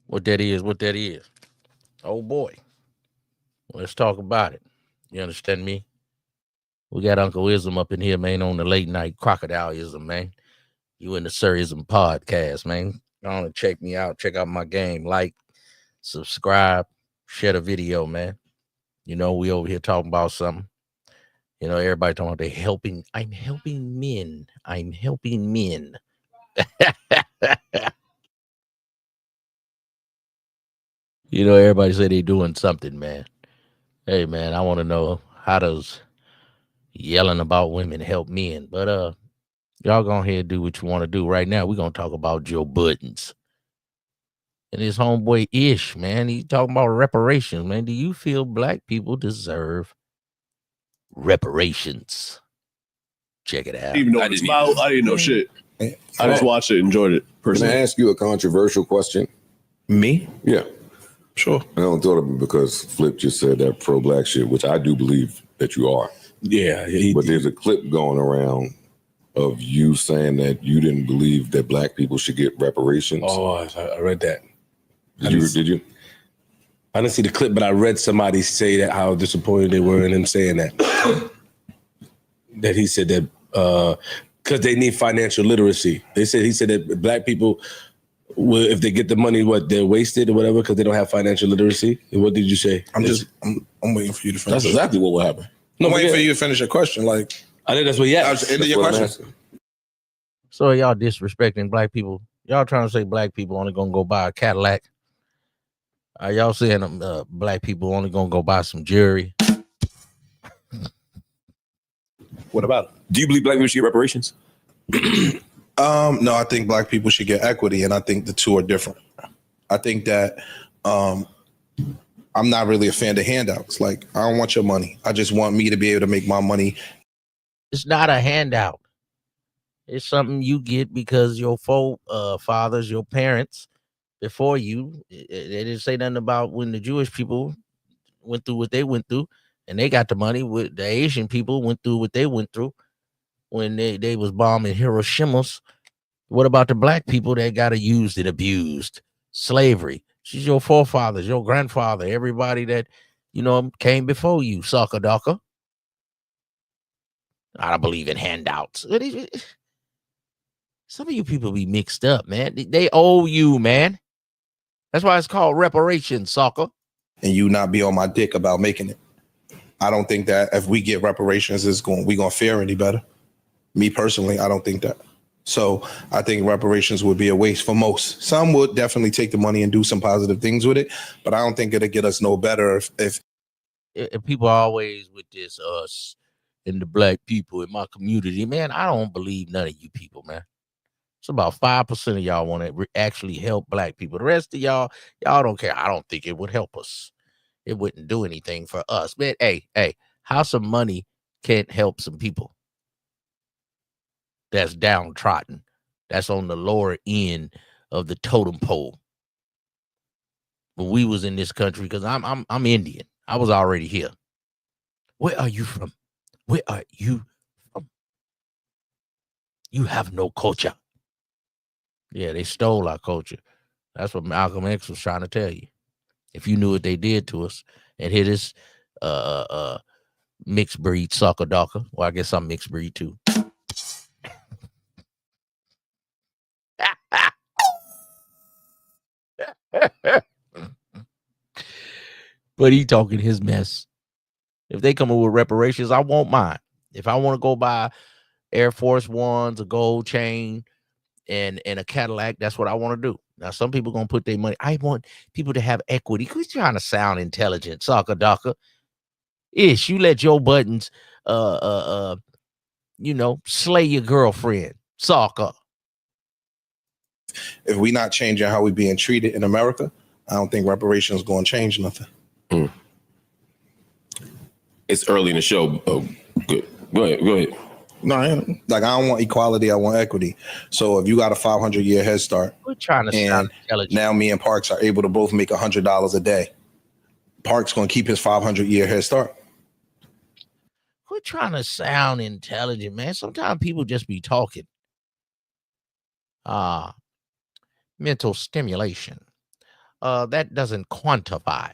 What that is, what that is. Oh boy. Let's talk about it. You understand me? We got Uncle Ism up in here, man, on the late night crocodileism, man. You in the IZM podcast, man. Go on and check me out. Check out my game. Like, subscribe, share the video, man. You know, we over here talking about something. You know, everybody talking about they helping. I'm helping men. I'm helping men. You know, everybody say they doing something, man. Hey, man, I want to know, how does yelling about women help men? But y'all go ahead and do what you want to do. Right now, we're gonna talk about Joe Buttons and his homeboy Ish, man. He's talking about reparations, man. Do you feel black people deserve reparations? Check it out. I didn't even know what it's about. I didn't know shit. I just watched it, enjoyed it Can personally. I ask you a controversial question? Me? Yeah. Sure. I don't thought of it because Flip just said that pro-black shit, which I do believe that you are. Yeah. But there's a clip going around of you saying that you didn't believe that black people should get reparations. Oh, I read that. Did you? I didn't see the clip, but I read somebody say that how disappointed they were in him saying that. That he said that because they need financial literacy. He said that black people will, if they get the money, they're wasted or whatever because they don't have financial literacy. And what did you say? I'm waiting for you to finish. That's exactly what will happen. I'm waiting for you to finish your question. Like, I think that's what he I was asked. ending your question. So y'all disrespecting black people? Y'all trying to say black people only gonna go buy a Cadillac? Are y'all saying black people only gonna go buy some jewelry? What about it? Do you believe black people should get reparations? No, I think black people should get equity, and I think the two are different. I think that I'm not really a fan of handouts. Like, I don't want your money. I just want me to be able to make my money. It's not a handout. It's something you get because your fathers, your parents before you, they didn't say nothing about when the Jewish people went through what they went through and they got the money. With the Asian people went through what they went through when they was bombing Hiroshima's. What about the black people that got used and abused? Slavery. She's your forefathers, your grandfather, everybody that, you know, came before you, sucker ducker. I don't believe in handouts. Some of you people be mixed up, man. They owe you, man. That's why it's called reparations, sucker. And you not be on my dick about making it. I don't think that if we get reparations, we gonna fare any better. Me personally, I don't think that. So I think reparations would be a waste for most. Some would definitely take the money and do some positive things with it, but I don't think it'll get us no better if people are always with this us and the black people in my community. Man, I don't believe none of you people, man. It's about 5% of y'all want to actually help black people. The rest of y'all don't care. I don't think it would help us. It wouldn't do anything for us. Man, hey, how some money can't help some people that's downtrodden, that's on the lower end of the totem pole. When we was in this country, because I'm Indian. I was already here. Where are you from? Where are you from? You have no culture. Yeah, they stole our culture. That's what Malcolm X was trying to tell you. If you knew what they did to us and hit us mixed breed sucker docker. Well, I guess I'm mixed breed too. But he talking his mess. If they come up with reparations, I won't mind. If I want to go buy Air Force Ones, a gold chain, and a Cadillac, that's what I want to do. Now, some people gonna put their money. I want people to have equity. Who's trying to sound intelligent, sucker ducker? Ish, you let Joe Buttons, slay your girlfriend, sucker. If we not changing how we being treated in America, I don't think reparations going to change nothing. It's early in the show. Oh, good. Go ahead. No, I don't want equality. I want equity. So if you got a 500-year head start, we're trying to sound intelligent. Now me and Parks are able to both make $100 a day. Parks going to keep his 500-year head start. We're trying to sound intelligent, man. Sometimes people just be talking. Mental stimulation. that doesn't quantify.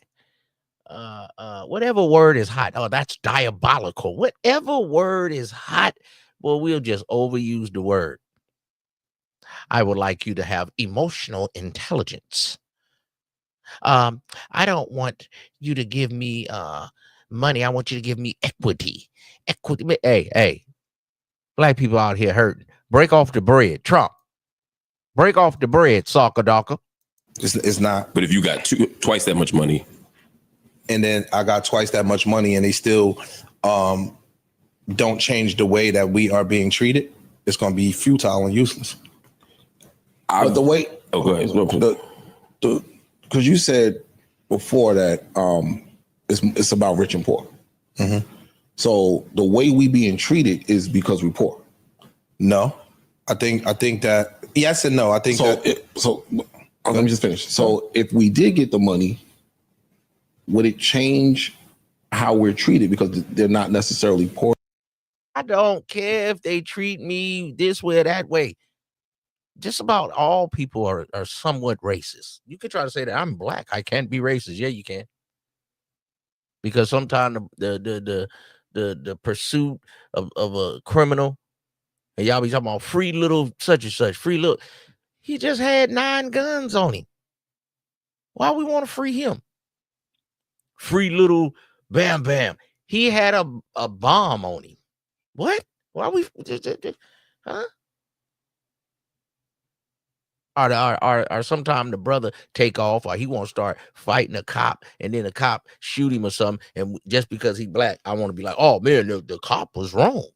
Whatever word is hot, oh, that's diabolical. Whatever word is hot, well, we'll just overuse the word. I would like you to have emotional intelligence. I don't want you to give me money. I want you to give me equity. Equity. Hey, black people out here hurting. Break off the bread, Trump. Break off the bread, soccer docker. It's not. But if you got twice that much money, and then I got twice that much money, and they still don't change the way that we are being treated, it's going to be futile and useless. But the way, go ahead. Because you said before that it's about rich and poor. Mm-hmm. So the way we being treated is because we're poor. No, I think that yes and no. I think so. Let me just finish. So if we did get the money, would it change how we're treated because they're not necessarily poor? I don't care if they treat me this way or that way. Just about all people are somewhat racist. You could try to say that I'm black, I can't be racist. Yeah, you can. Because sometimes the pursuit of a criminal, and y'all be talking about free little such and such, free little. He just had 9 guns on him. Why we want to free him? Free little Bam Bam. He had a bomb on him. What? Why we? Huh? Or sometime the brother take off, or he won't start fighting a cop, and then the cop shoot him or something, and just because he black, I want to be like, oh man, the cop was wrong,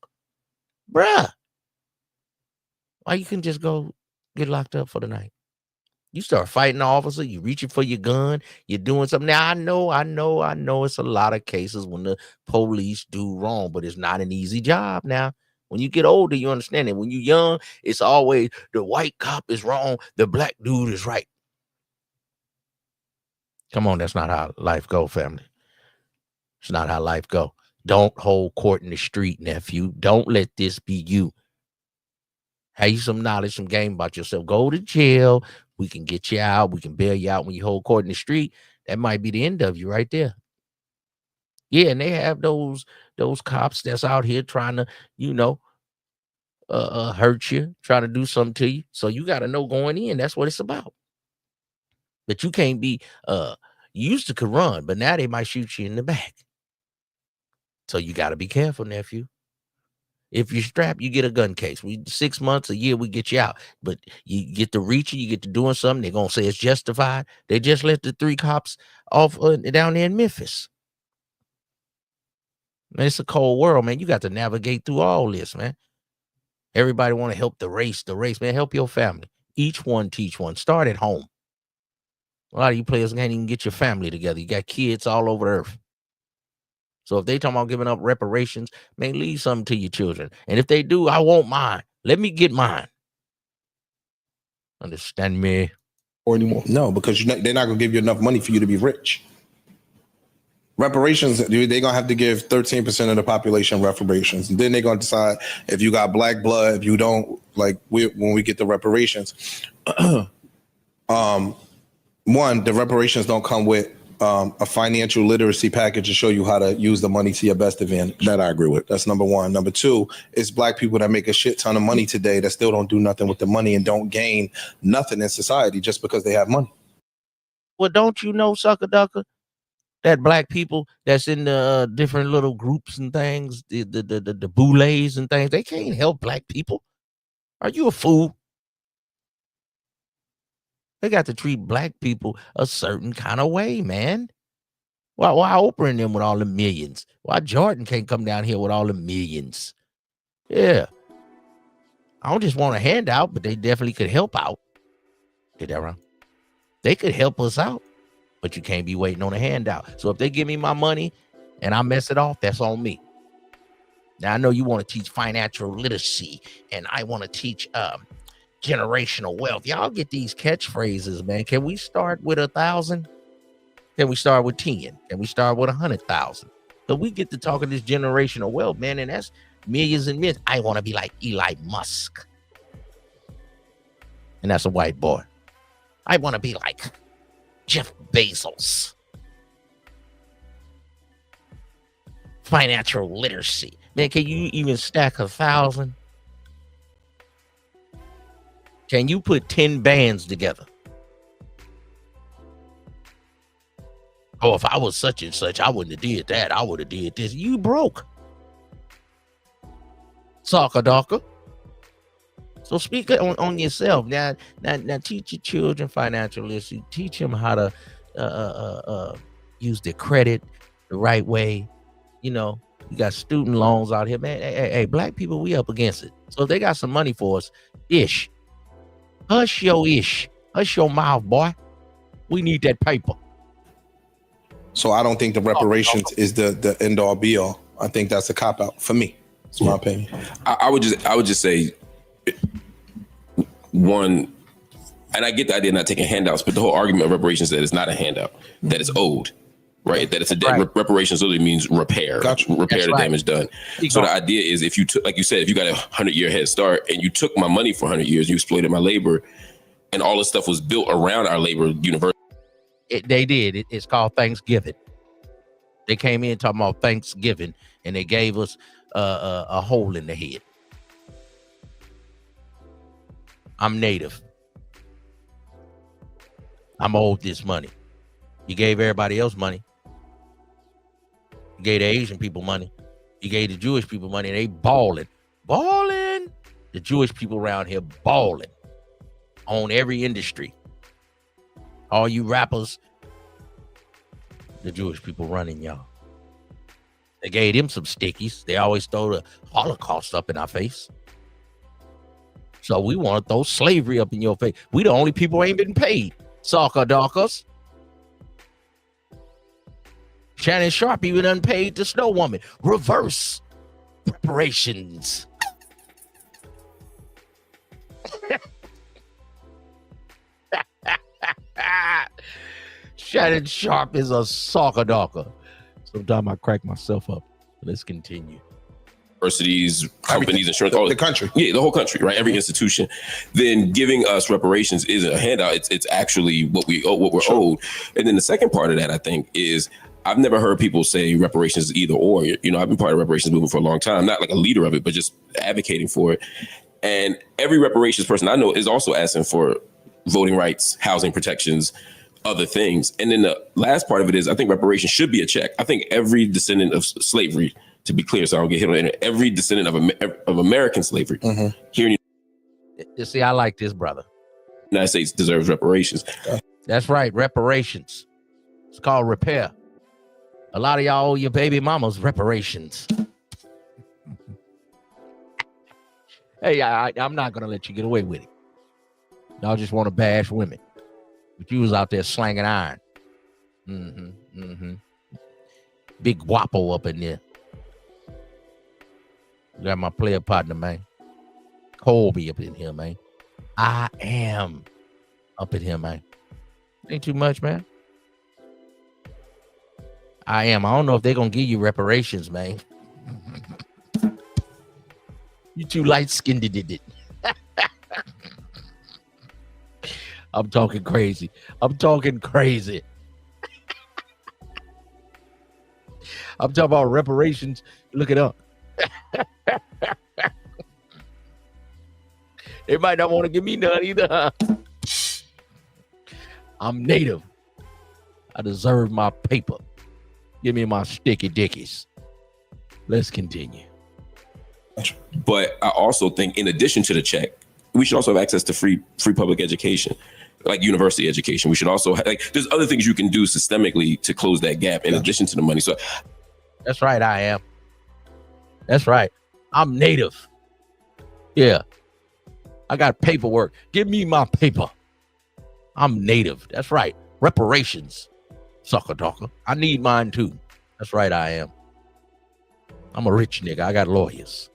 bruh. Why you can just go get locked up for the night? You start fighting the officer, you reaching for your gun, you're doing something. Now I know it's a lot of cases when the police do wrong, but it's not an easy job now. When you get older, you understand it. When you're young, it's always the white cop is wrong, the black dude is right. Come on, that's not how life go, family. It's not how life go. Don't hold court in the street, nephew. Don't let this be you. Have you some knowledge, some game about yourself. Go to jail. We can get you out. We can bail you out when you hold court in the street. That might be the end of you right there. Yeah, and they have those cops that's out here trying to, hurt you, trying to do something to you. So you got to know going in, that's what it's about. But you can't be, you used to could run, but now they might shoot you in the back. So you got to be careful, nephew. If you're strapped, you get a gun case. 6 months, a year, we get you out. But you get to reaching, you get to doing something, they're going to say it's justified. They just let the 3 cops off down there in Memphis. Man, it's a cold world, man. You got to navigate through all this, man. Everybody want to help the race, man. Help your family. Each one teach one. Start at home. A lot of you players can't even get your family together. You got kids all over the earth. So if they talking about giving up reparations, man, leave something to your children. And if they do, I want mine. Let me get mine. Understand me? Or anymore? No, because they're not going to give you enough money for you to be rich. Reparations, they're going to have to give 13% of the population reparations. And then they're going to decide if you got black blood, if you don't, like when we get the reparations. One, the reparations don't come with a financial literacy package to show you how to use the money to your best advantage. That I agree with. That's number one. Number two, it's black people that make a shit ton of money today that still don't do nothing with the money and don't gain nothing in society just because they have money. Well, don't you know, sucker ducker, that black people that's in the different little groups and things, the boulets and things, they can't help black people. Are you a fool? They got to treat black people a certain kind of way, man. Why Oprah and them with all the millions? Why Jordan can't come down here with all the millions? Yeah. I don't just want a handout, but they definitely could help out. Get that wrong? They could help us out, but you can't be waiting on a handout. So if they give me my money and I mess it off, that's on me. Now, I know you want to teach financial literacy, and I want to teach generational wealth. Y'all get these catchphrases, man. Can we start with 1,000? Can we start with 10? Can we start with 100,000? So we get to talking this generational wealth, man, and that's millions and millions. I want to be like Eli Musk. And that's a white boy. I want to be like Jeff Bezos. Financial literacy. Man, can you even stack 1,000? Can you put 10 bands together? Oh, if I was such and such, I wouldn't have did that. I would have did this. You broke. Soccer Docker. So speak on yourself. Now teach your children financial literacy. Teach them how to use their credit the right way. You know, you got student loans out here, man. Hey, black people, we up against it. So if they got some money for us, hush your mouth, boy. We need that paper. So I don't think the reparations is the end all be all. I think that's a cop out for me. It's my opinion. I would just say one, and I get the idea of not taking handouts, but the whole argument of reparations that it's not a handout, that it's owed, right? That it's a debt. Right. Reparations literally means repair, repair the damage done. So the idea is, if you took, like you said, if you got a 100-year head start and you took my money for 100 years, you exploited my labor, and all this stuff was built around our labor universe. They did. It's called Thanksgiving. They came in talking about Thanksgiving, and they gave us a hole in the head. I'm native. I'm owed this money. You gave everybody else money. You gave the Asian people money. You gave the Jewish people money, and they balling. Balling. The Jewish people around here balling on every industry. All you rappers, the Jewish people running y'all. They gave them some stickies. They always throw the Holocaust up in our face. So we want to throw slavery up in your face. We the only people who ain't been paid. Soccer Dockers. Shannon Sharp even unpaid the Snow Woman. Reverse reparations. Shannon Sharp is a soccer docker. Sometimes I crack myself up. Let's continue. Universities, companies, insurance, all the country. Yeah, the whole country, right? Every institution. Then giving us reparations isn't a handout. It's actually what we owe, what we're owed. And then the second part of that, I think, is I've never heard people say reparations is either or. You know, I've been part of the reparations movement for a long time, not like a leader of it, but just advocating for it. And every reparations person I know is also asking for voting rights, housing protections, other things. And then the last part of it is, I think reparations should be a check. I think every descendant of slavery, to be clear, so I don't get hit on the internet, every descendant of American slavery here in You see, I like this, brother. the United States deserves reparations. That's right, reparations. It's called repair. A lot of y'all owe your baby mamas reparations. Hey, I'm not going to let you get away with it. Y'all just want to bash women. But you was out there slanging iron. Big guapo up in there. Got my player partner, man. Colby up in here, man. I am up in here, man. Ain't too much, man. I am. I don't know if they're going to give you reparations, man. You too light-skinned did it. I'm talking crazy. I'm talking about reparations. Look it up. They might not want to give me none either. I'm native. I deserve my paper. Give me my sticky dickies. Let's continue. But I also think, in addition to the check, we should also have access to free public education, like university education. We should also there's other things you can do systemically to close that gap in addition to the money. So that's right, I am. That's right. I'm native. Yeah. I got paperwork. Give me my paper. I'm native. That's right. Reparations. Sucker talker. I need mine too. That's right, I am. I'm a rich nigga. I got lawyers.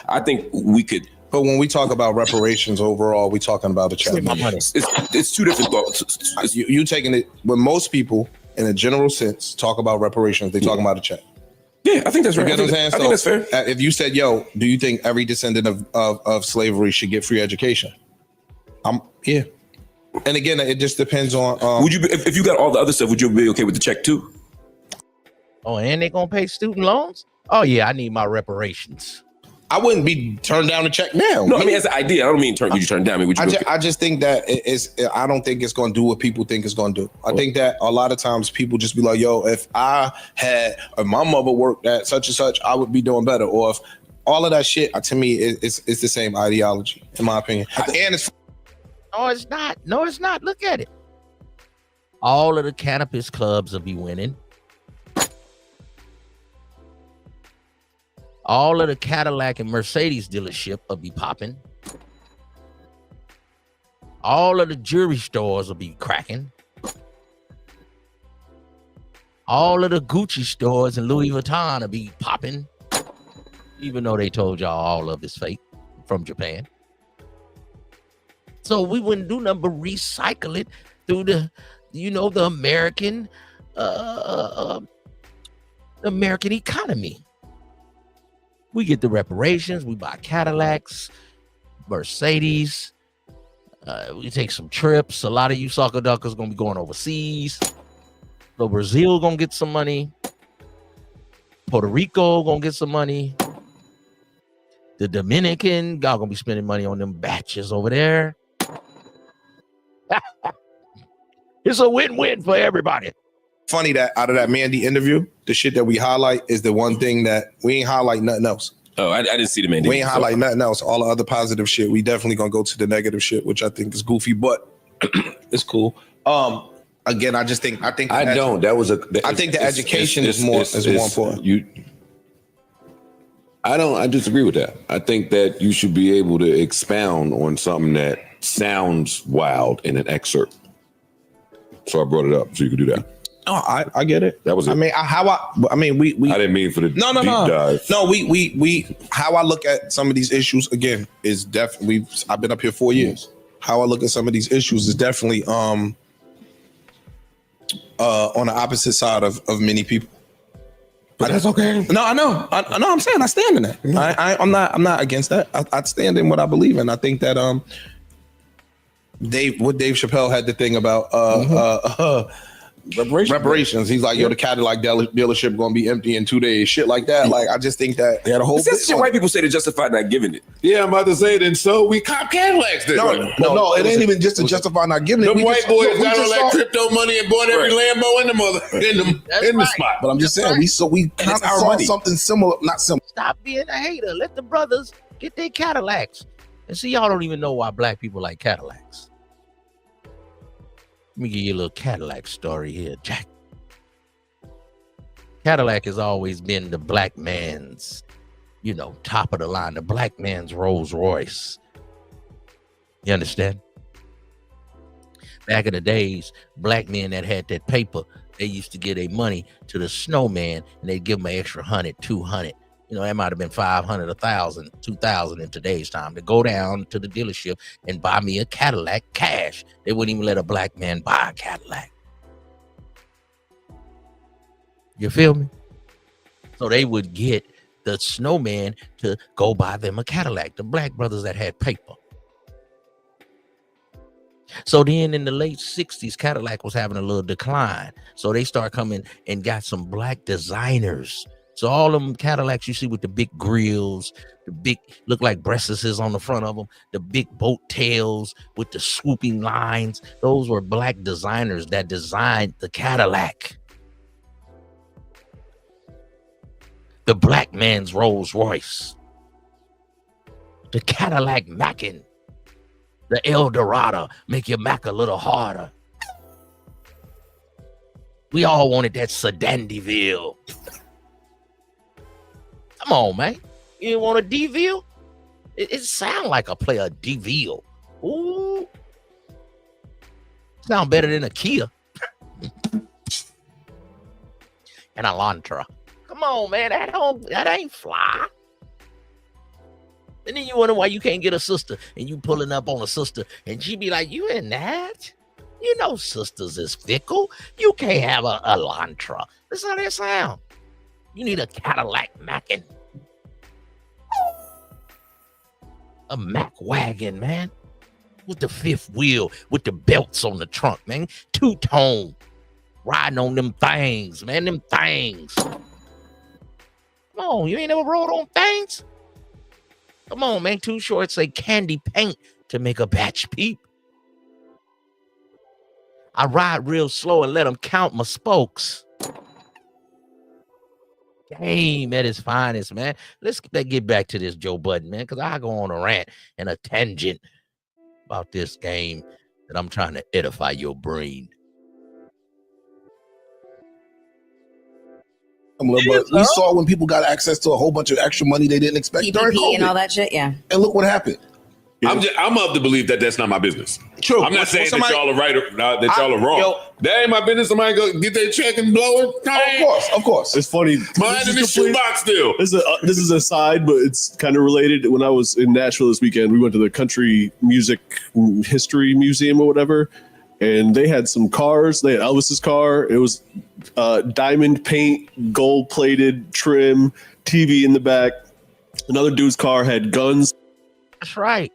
I think we could. But when we talk about reparations overall, we talking about a check. It's two different thoughts. You taking it, when most people in a general sense talk about reparations, they talking about a check. Yeah, I think that's right. You get what I'm saying? I think that's fair. If you said, yo, do you think every descendant of slavery should get free education? Yeah. And again, it just depends on. Would you, if you got all the other stuff, would you be okay with the check too? Oh, and they gonna pay student loans? Oh yeah, I need my reparations. I wouldn't be turned down to check now. No, I mean as an idea. I don't mean would you turn it down? I mean, would you? I just think that I don't think it's going to do what people think it's going to do. I think that a lot of times people just be like, "Yo, if my mother worked at such and such, I would be doing better." Or if all of that shit, to me, it's the same ideology, in my opinion. And it's No, it's not. No, it's not. Look at it. All of the cannabis clubs will be winning. All of the Cadillac and Mercedes dealership will be popping. All of the jewelry stores will be cracking. All of the Gucci stores and Louis Vuitton will be popping. Even though they told y'all all of it's fake from Japan. So we wouldn't do nothing but recycle it through the American, American economy. We get the reparations. We buy Cadillacs, Mercedes. We take some trips. A lot of you soccer duckers gonna be going overseas. So Brazil gonna get some money. Puerto Rico gonna get some money. The Dominican, y'all gonna be spending money on them batches over there. It's a win-win for everybody. funny that out of that Mandy interview, the shit that we highlight is the one thing that we ain't highlight nothing else. Oh, I didn't see the Mandy. We ain't highlight nothing else. All the other positive shit, we definitely gonna go to the negative shit, which I think is goofy, but it's cool. Again, I think I don't. That was I think the education is more important. I disagree with that. I think that you should be able to expound on something that sounds wild in an excerpt. So I brought it up so you could do that. Oh, I get it. That was it. I mean, we I didn't mean for the no deep dive. No, we how I look at some of these issues again is definitely. I've been up here 4 years. How I look at some of these issues is definitely on the opposite side of many people. But that's okay. No, I know. I'm saying I stand in that. I'm not against that. I stand in what I believe in. I think that Dave Chappelle had the thing about reparations. He's like, yo, the Cadillac dealership going to be empty in 2 days. Shit like that. Like, I just think that they had a whole. That's shit white people say to justify not giving it. Yeah, I'm about to say it. And so we cop Cadillacs. Then. No, it ain't even just to justify not giving it. Them white boys got all that crypto money and bought every Lambo in the spot. But I'm just saying, we kind of saw something similar. Not similar. Stop being a hater. Let the brothers get their Cadillacs. And see, y'all don't even know why black people like Cadillacs. Let me give you a little Cadillac story here, Jack. Cadillac has always been the black man's, top of the line, the black man's Rolls Royce. You understand? Back in the days, black men that had that paper, they used to give their money to the snowman and they'd give them an extra 100, 200. That might have been 500, 1,000, 2,000 in today's time to go down to the dealership and buy me a Cadillac cash. They wouldn't even let a black man buy a Cadillac. You feel me? So they would get the snowman to go buy them a Cadillac, the black brothers that had paper. So then in the late 60s, Cadillac was having a little decline. So they start coming and got some black designers. So all them Cadillacs you see with the big grills, the big look like breastises on the front of them, the big boat tails with the swooping lines, those were black designers that designed the Cadillac. The black man's Rolls Royce. The Cadillac Mackin. The El Dorado, make your Mac a little harder. We all wanted that Sedan-DeVille. Come on, man. You didn't want a DeVille? It sound like a player DeVille. Ooh. Sound better than a Kia. And a Elantra. Come on, man. That ain't fly. And then you wonder why you can't get a sister and you pulling up on a sister and she be like, you in that? Sisters is fickle. You can't have a Elantra. That's how they sound. You need a Cadillac Mackin. A Mac wagon, man. with the fifth wheel, with the belts on the trunk, man. Two-tone, riding on them things, man. Them things. Come on, you ain't never rode on things? Come on, man. Too Short say candy paint to make a batch peep. I ride real slow and let them count my spokes. Game at its finest, man. Let's get back to this Joe Budden, man, because I go on a rant and a tangent about this game that I'm trying to edify your brain. But we saw when people got access to a whole bunch of extra money they didn't expect during PPP COVID. and all that shit, yeah. And look what happened. I'm of the belief that that's not my business. True. I'm not saying that y'all are right or that y'all are wrong. That ain't my business. Somebody go get their check and blow it. Of course. It's funny. Mine in the shoebox still. This is a side, but it's kind of related. When I was in Nashville this weekend, we went to the Country Music History Museum or whatever, and they had some cars. They had Elvis's car. It was diamond paint, gold plated trim, TV in the back. Another dude's car had guns. That's right.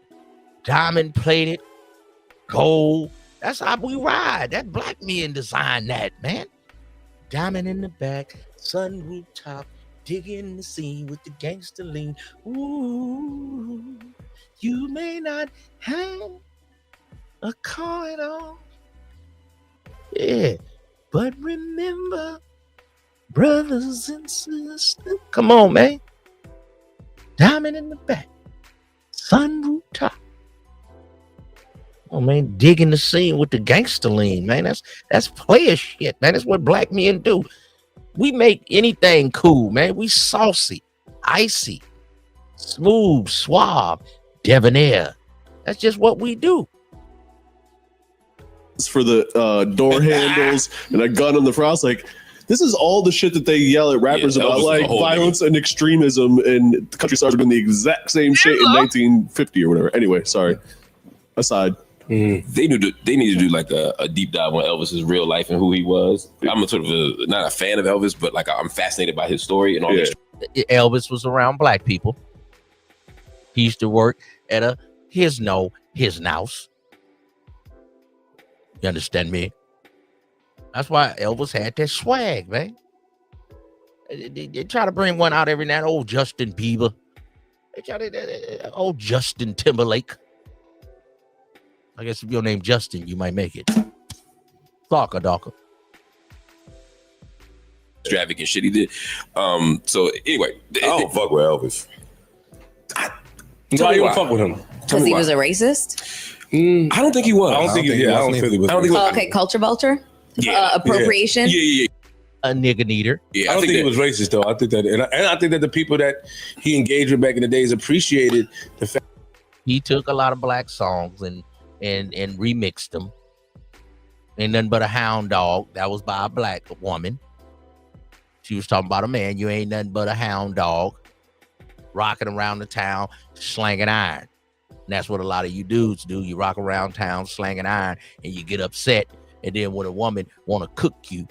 Diamond plated, gold. That's how we ride. That black men designed that, man. Diamond in the back, sunroof top, digging the scene with the gangster lean. Ooh, you may not have a car at all. Yeah, but remember, brothers and sisters. Come on, man. Diamond in the back, sunroof top. Oh man, digging the scene with the gangster lean, man. That's player shit, man. That's what black men do. We make anything cool, man. We saucy, icy, smooth, suave, debonair. That's just what we do. For the door handles and a gun on the front. I was like, this is all the shit that they yell at rappers about, like violence and extremism, and the country stars are doing the exact same shit in 1950 or whatever. Anyway, sorry. Aside. They need to do like a deep dive on Elvis's real life and who he was. I'm not a fan of Elvis, but like I'm fascinated by his story and all this. Elvis was around black people. He used to work at his house. You understand me? That's why Elvis had that swag, man. They try to bring one out every now and then. Old Justin Bieber. They try to old Justin Timberlake. I guess if your name Justin, you might make it. Soccer Dawker. Extravagant shit he did. So anyway, I don't fuck with Elvis. Why you don't fuck with him? Because he was a racist? I don't think he was. I don't think he was. Okay, culture vulture? Appropriation? Yeah. A nigga needer. Yeah, I don't think he was racist though. I think that, and I think that the people that he engaged with back in the days appreciated the fact he took a lot of black songs and remixed them. Ain't nothing but a hound dog. That was by a black woman. She was talking about a man. You ain't nothing but a hound dog, rocking around the town, slanging iron. And that's what a lot of you dudes do. You rock around town, slanging iron, and you get upset. And then when a woman want to cook you,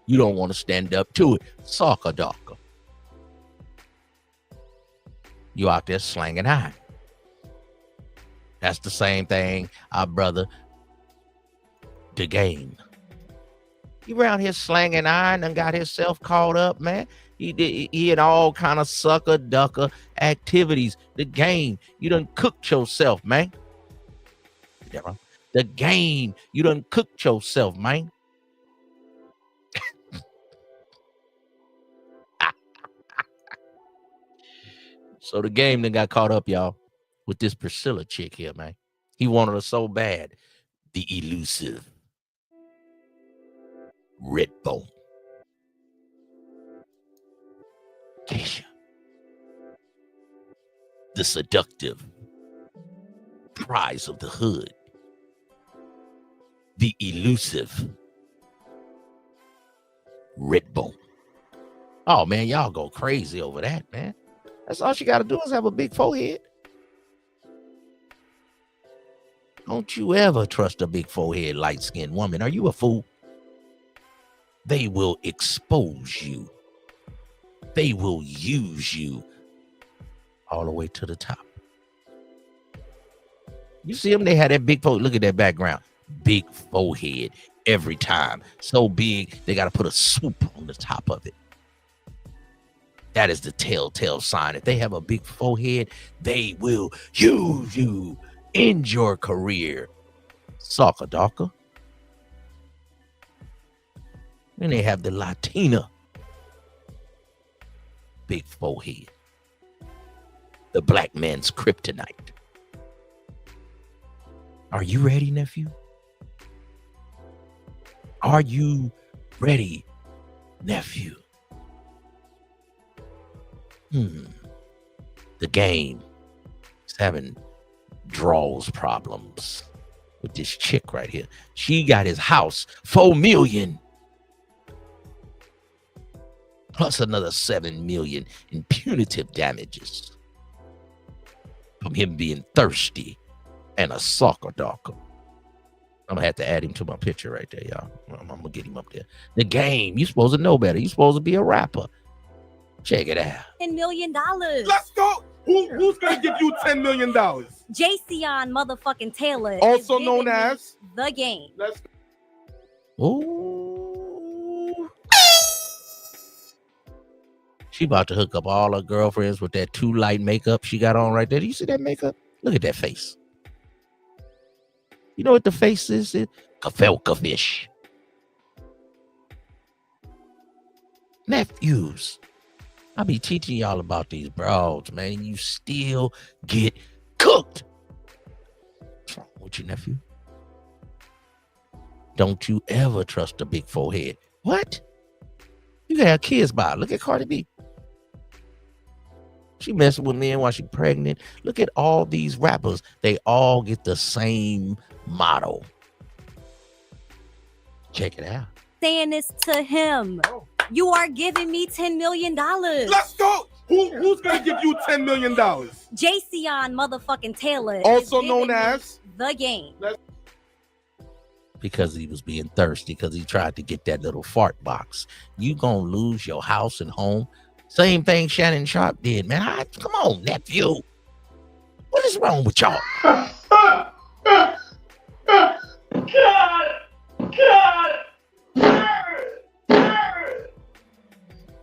you don't want to stand up to it. Soccer Dawker. You out there slanging iron. That's the same thing, our brother, the game. He around here slanging iron and got himself caught up, man. He had all kind of sucker ducker activities. The game, you done cooked yourself, man. The game, you done cooked yourself, man. So the game then got caught up, y'all, with this Priscilla chick here, man. He wanted her so bad. The elusive Redbone. Keisha. The seductive prize of the hood. The elusive Redbone. Oh, man, y'all go crazy over that, man. That's all she got to do is have a big forehead. Don't you ever trust a big forehead, light-skinned woman. Are you a fool? They will expose you. They will use you all the way to the top. You see them, they had that big forehead. Look at that background. Big forehead every time. So big, they got to put a swoop on the top of it. That is the telltale sign. If they have a big forehead, they will use you, end your career. Soccer Docker. Then they have the Latina. Big forehead. The black man's kryptonite. Are you ready, nephew? Are you ready, nephew? The game is having draws problems with this chick right here. She got his house, $4 million. Plus another $7 million in punitive damages from him being thirsty and a soccer dawker. I'm gonna have to add him to my picture right there, y'all. I'm gonna get him up there. The game, you supposed to know better. You supposed to be a rapper. Check it out. $10 million. Let's go. Who's gonna give you $10 million? Jayceon motherfucking Taylor. Also known as The Game. Let's go. Ooh. She about to hook up all her girlfriends with that too light makeup she got on right there. Do you see that makeup? Look at that face. You know what the face is? Kafelka fish. Nephews. I be teaching y'all about these broads, man. You still get cooked. What's wrong with you, nephew? Don't you ever trust a big forehead. What? You can have kids by it. Look at Cardi B. She messing with men while she pregnant. Look at all these rappers. They all get the same motto. Check it out. Saying this to him. You are giving me $10 million. Let's go. Who's gonna give you $10 million? Jayceon motherfucking Taylor. Also known as The Game. Because he was being thirsty, because he tried to get that little fart box. You gonna lose your house and home. Same thing Shannon Sharp did, man. Come on, nephew. What is wrong with y'all? God.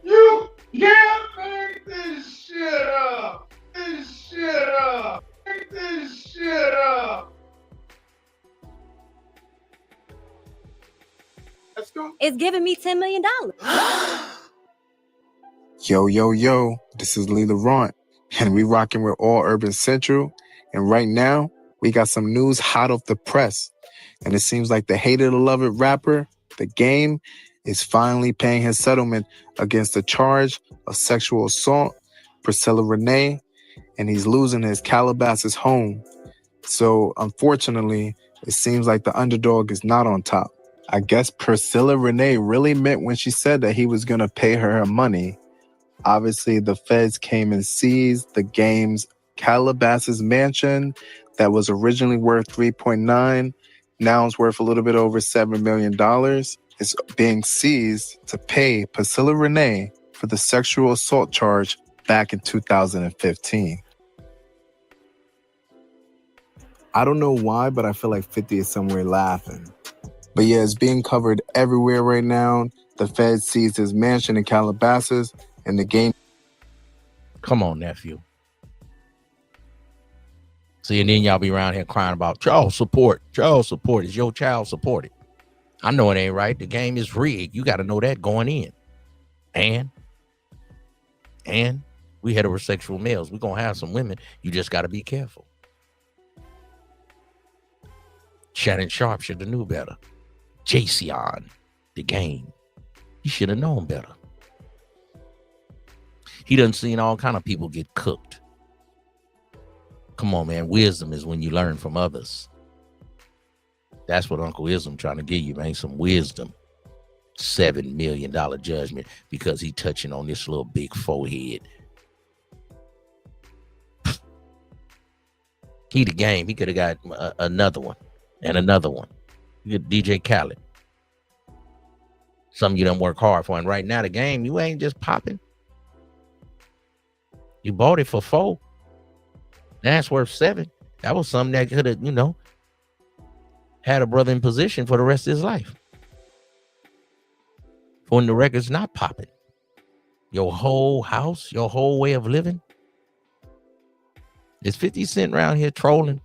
You can't make this shit up. Make this shit up. Let's go. It's giving me $10 million. Yo, this is Lee Laurent, and we rocking with All Urban Central. And right now, we got some news hot off the press. And it seems like the hated or love it rapper, The Game, is finally paying his settlement against the charge of sexual assault, Priscilla Renee, and he's losing his Calabasas home. So, unfortunately, it seems like the underdog is not on top. I guess Priscilla Renee really meant when she said that he was going to pay her money. Obviously, the feds came and seized The Game's Calabasas mansion that was originally worth $3.9. Now it's worth a little bit over $7 million. It's being seized to pay Priscilla Renee for the sexual assault charge back in 2015. I don't know why, but I feel like 50 is somewhere laughing. But yeah, it's being covered everywhere right now. The feds seized his mansion in Calabasas, and The Game. Come on, nephew. See, and then y'all be around here crying about child support. Child support. Is your child supported? I know it ain't right. The game is rigged. You got to know that going in. And we heterosexual males. We're going to have some women. You just got to be careful. Shannon Sharp should have knew better. Jayceon, The Game. He should have known better. He done seen all kind of people get cooked. Come on, man. Wisdom is when you learn from others. That's what Uncle Ism trying to give you, man. Some wisdom. $7 million judgment because he touching on this little big forehead. He The Game. He could have got another one and another one. You get DJ Khaled. Some of you done work hard for. And right now, The Game, you ain't just popping. You bought it for $4. That's worth $7. That was something that could have, had a brother in position for the rest of his life. When the record's not popping, your whole house, your whole way of living. Is 50 Cent around here trolling?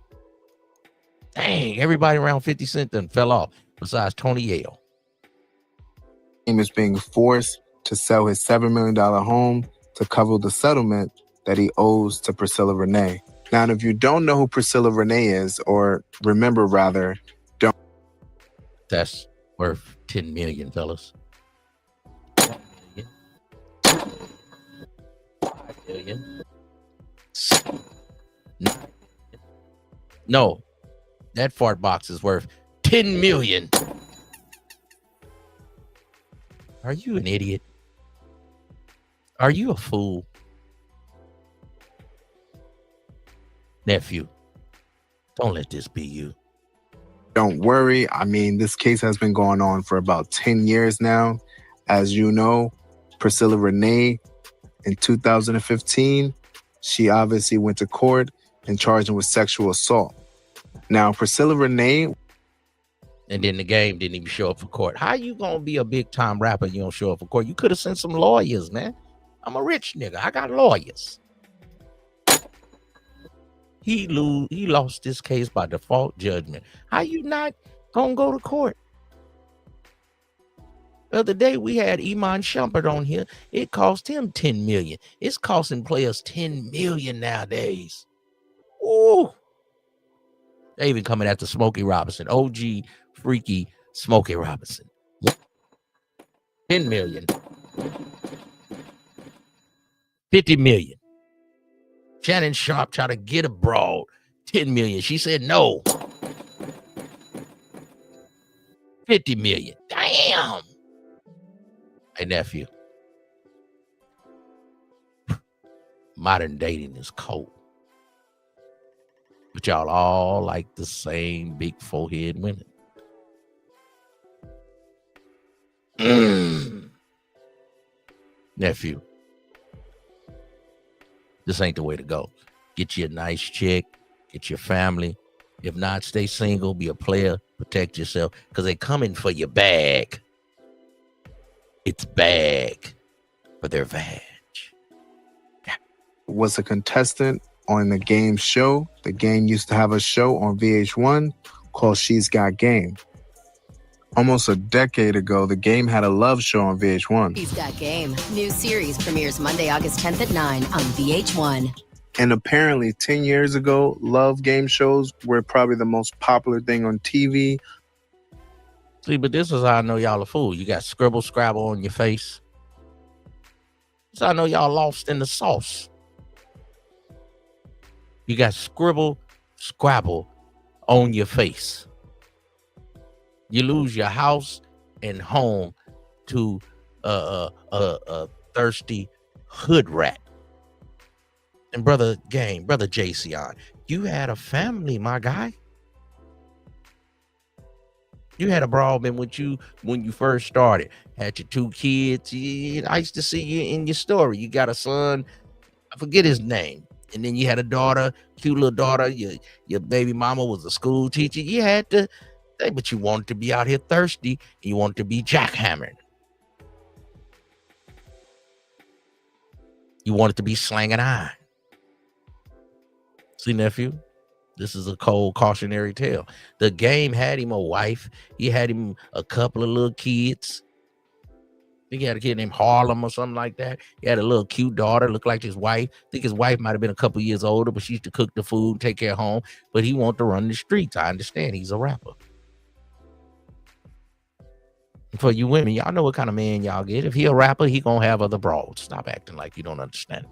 Dang, everybody around 50 Cent done fell off besides Tony Yale. He was being forced to sell his $7 million home to cover the settlement that he owes to Priscilla Renee. Now, if you don't know who Priscilla Renee is, or remember rather, don't. That's worth 10 million, fellas. 5 million. No, that fart box is worth 10 million. Are you an idiot? Are you a fool? Nephew, don't let this be you. Don't worry. I mean, this case has been going on for about 10 years now. As you know, Priscilla Renee, in 2015, she obviously went to court and charged him with sexual assault. Now, Priscilla Renee... And then the game didn't even show up for court. How you gonna be a big time rapper and you don't show up for court? You could have sent some lawyers, man. I'm a rich nigga. I got lawyers. He lost this case by default judgment. How you not gonna go to court? The other day we had Iman Shumpert on here. It cost him 10 million. It's costing players 10 million nowadays. Ooh. They even coming after Smokey Robinson. OG freaky Smokey Robinson. 10 million. 50 million. Shannon Sharp tried to get abroad. 10 million. She said no. 50 million. Damn. Hey, nephew. Modern dating is cold. But y'all all like the same big forehead women. Nephew. This ain't the way to go. Get you a nice chick. Get your family. If not, stay single. Be a player. Protect yourself. Because they coming for your bag. It's bag for their vag. Was a contestant on the game show. The game used to have a show on VH1 called She's Got Game. Almost a decade ago, the game had a love show on VH1. She's Got Game. New series premieres Monday, August 10th at 9 on VH1. And apparently 10 years ago, love game shows were probably the most popular thing on TV. See, but this is how I know y'all a fool. You got scribble scrabble on your face. This is how I know y'all lost in the sauce. You got scribble scrabble on your face. You lose your house and home to a thirsty hood rat. And brother Jason, you had a family, my guy. You had a problem with you when you first started. Had your 2 kids. I used to see you in your story. You got a son. I forget his name. And then you had a daughter, cute little daughter. Your baby mama was a school teacher. You had to, but you wanted to be out here thirsty. And you wanted to be jackhammered. You wanted to be slanging iron. See, nephew, this is a cold cautionary tale. The game had him a wife. He had him a couple of little kids. I think he had a kid named Harlem or something like that. He had a little cute daughter, looked like his wife. I think his wife might have been a couple years older, but she used to cook the food, take care of home. But he wanted to run the streets. I understand. He's a rapper. And for you women, y'all know what kind of man y'all get. If he a rapper, he gonna have other broads. Stop acting like you don't understand.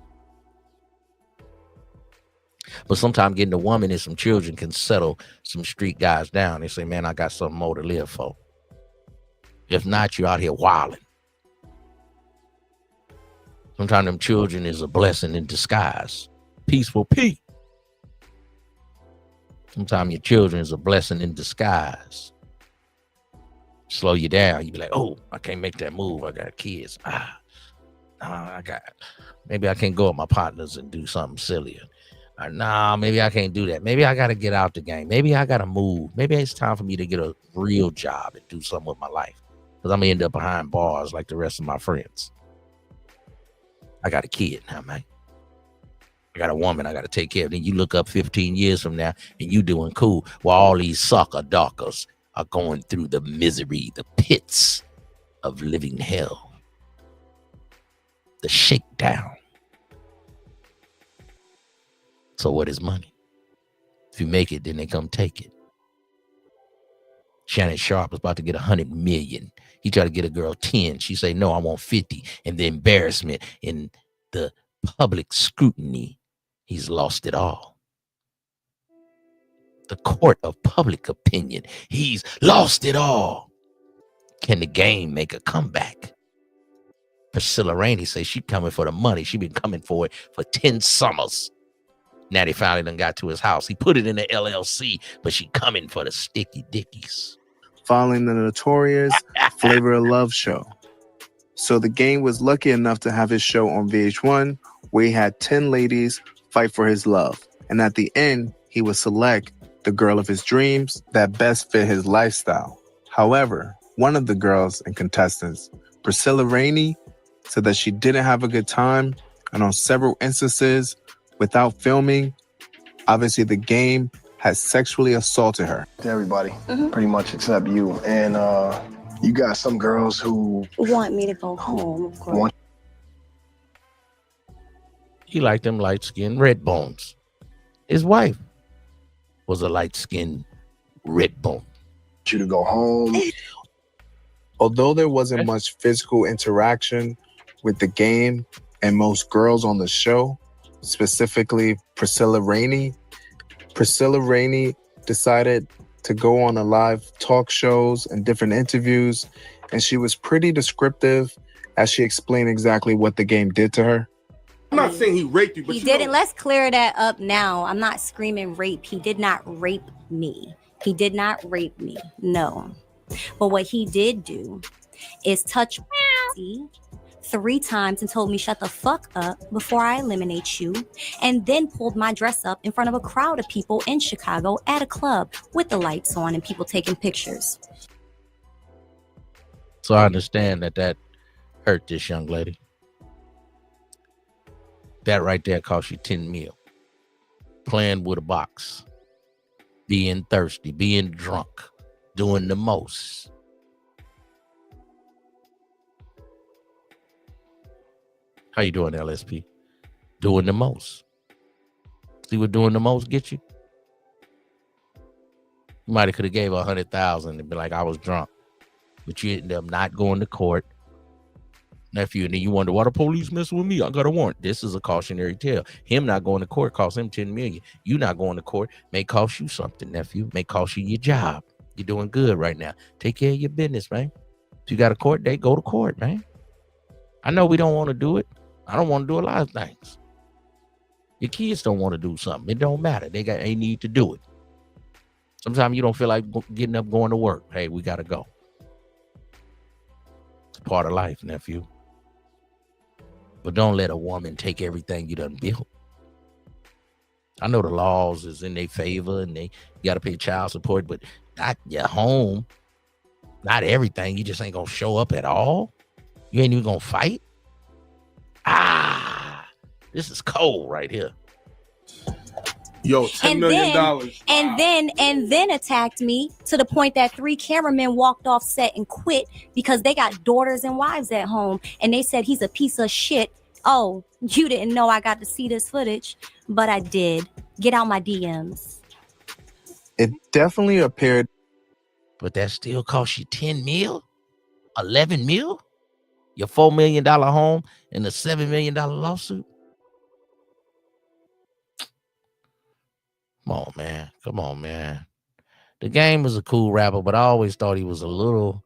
But sometimes getting a woman and some children can settle some street guys down. They say, man, I got something more to live for. If not, you're out here wilding. Sometimes them children is a blessing in disguise. Peaceful Pete. Sometimes your children is a blessing in disguise. Slow you down. You be like, oh, I can't make that move. I got kids. Maybe I can't go with my partners and do something sillier. Nah, maybe I can't do that. Maybe I got to get out the game. Maybe I got to move. Maybe it's time for me to get a real job and do something with my life. Because I'm going to end up behind bars like the rest of my friends. I got a kid now, man. I got a woman I got to take care of. Then you look up 15 years from now and you doing cool while all these sucker dockers are going through the misery, the pits of living hell, the shakedown. So what is money? If you make it, then they come take it. Shannon Sharp was about to get 100 million. He tried to get a girl 10. She say, no, I want 50. And the embarrassment in the public scrutiny, he's lost it all. The court of public opinion, he's lost it all. Can the game make a comeback? Priscilla Rainey says she coming for the money. She been coming for it for 10 summers. Now they finally done got to his house. He put it in the LLC, but she coming for the sticky dickies. Following the notorious Flavor of Love show. So the game was lucky enough to have his show on VH1, where he had 10 ladies fight for his love. And at the end, he would select the girl of his dreams that best fit his lifestyle. However, one of the girls and contestants, Priscilla Rainey, said that she didn't have a good time, and on several instances, without filming, obviously the game has sexually assaulted her. To everybody, pretty much except you. And you got some girls who want me to go home, of course. He liked them light-skinned red bones. His wife was a light-skinned red bone. You to go home. Although there wasn't much physical interaction with the game and most girls on the show, specifically Priscilla Rainey decided to go on a live talk shows and different interviews, and she was pretty descriptive as she explained exactly what the game did to her. I'm not saying he raped you, but He didn't. Let's clear that up now. I'm not screaming rape. He did not rape me. He did not rape me. No. But what he did do is touch me 3 times and told me shut the fuck up before I eliminate you, and then pulled my dress up in front of a crowd of people in Chicago at a club with the lights on and people taking pictures. So I understand that hurt this young lady. That right there cost you 10 mil. Playing with a box. Being thirsty. Being drunk. Doing the most. How you doing, LSP? Doing the most. See what doing the most get you? You might have could have gave her 100,000 and be like, I was drunk. But you ended up not going to court. Nephew, and then you wonder why the police messing with me. I got a warrant. This is a cautionary tale. Him not going to court cost him 10 million. You not going to court may cost you something, nephew. May cost you your job. You're doing good right now. Take care of your business, man. If you got a court date, go to court, man. I know we don't want to do it. I don't want to do a lot of things. Your kids don't want to do something. It don't matter. They need to do it. Sometimes you don't feel like getting up, going to work. Hey, we got to go. It's part of life, nephew. But don't let a woman take everything you done built. I know the laws is in their favor and you got to pay child support, but not your home. Not everything. You just ain't going to show up at all. You ain't even going to fight. This is cold right here. Yo, $10 million. And then attacked me to the point that 3 cameramen walked off set and quit because they got daughters and wives at home. And they said he's a piece of shit. Oh, you didn't know I got to see this footage, but I did. Get out my DMs. It definitely appeared. But that still cost you 10 mil? 11 mil? Your $4 million home and a $7 million lawsuit? Come on, man. The game was a cool rapper, but I always thought he was a little